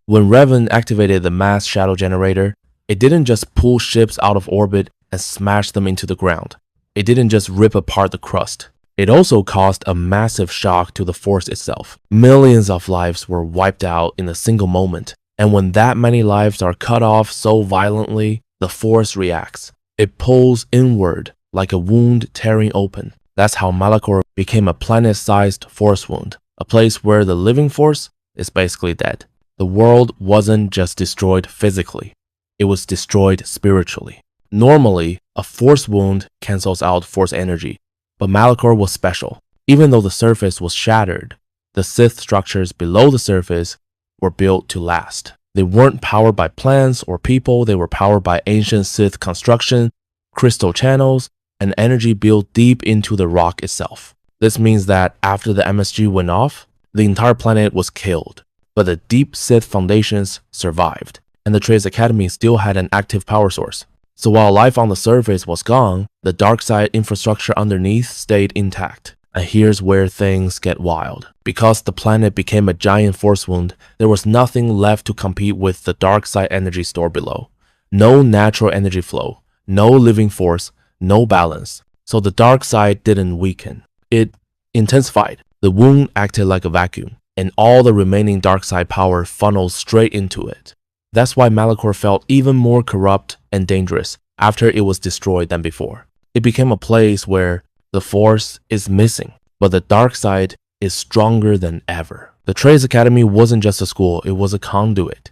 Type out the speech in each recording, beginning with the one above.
When Revan activated the mass shadow generator, it didn't just pull ships out of orbit and smash them into the ground. It didn't just rip apart the crust. It also caused a massive shock to the Force itself. Millions of lives were wiped out in a single moment. And when that many lives are cut off so violently, the Force reacts. It pulls inward like a wound tearing open. That's how Malachor became a planet-sized Force wound, a place where the living Force is basically dead. The world wasn't just destroyed physically, it was destroyed spiritually. Normally, a Force wound cancels out Force energy, but Malachor was special. Even though the surface was shattered, the Sith structures below the surface were built to last. They weren't powered by plants or people, they were powered by ancient Sith construction, crystal channels, and energy built deep into the rock itself. This means that after the MSG went off, the entire planet was killed, but the deep Sith foundations survived, and the Trace Academy still had an active power source. So while life on the surface was gone, the dark side infrastructure underneath stayed intact. And here's where things get wild. Because the planet became a giant Force wound, there was nothing left to compete with the dark side energy store below. No natural energy flow, no living Force, no balance. So the dark side didn't weaken. It intensified. The wound acted like a vacuum, and all the remaining dark side power funneled straight into it. That's why Malachor felt even more corrupt and dangerous after it was destroyed than before. It became a place where the Force is missing, but the dark side is stronger than ever. The Trace Academy wasn't just a school, it was a conduit.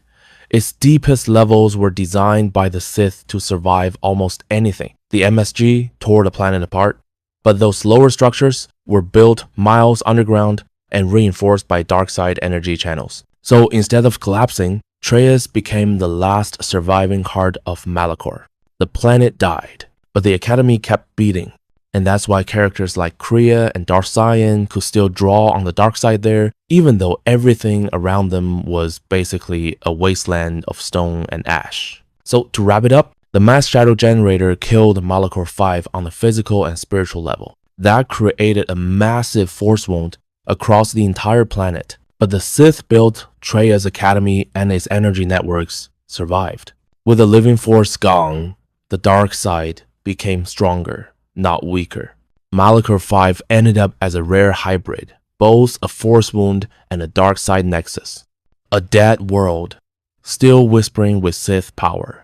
Its deepest levels were designed by the Sith to survive almost anything. The MSG tore the planet apart, but those lower structures were built miles underground and reinforced by dark side energy channels. So instead of collapsing, Trace became the last surviving heart of Malachor. The planet died, but the Academy kept beating. And that's why characters like Kriya and Darth Sion could still draw on the dark side there, even though everything around them was basically a wasteland of stone and ash. So to wrap it up, the mass shadow generator killed Malachor V on the physical and spiritual level. That created a massive Force wound across the entire planet. But the Sith built Trace Academy and its energy networks survived. With the living Force gone, the dark side became stronger, not weaker. Malachor V ended up as a rare hybrid, both a Force wound and a dark side nexus. A dead world, still whispering with Sith power.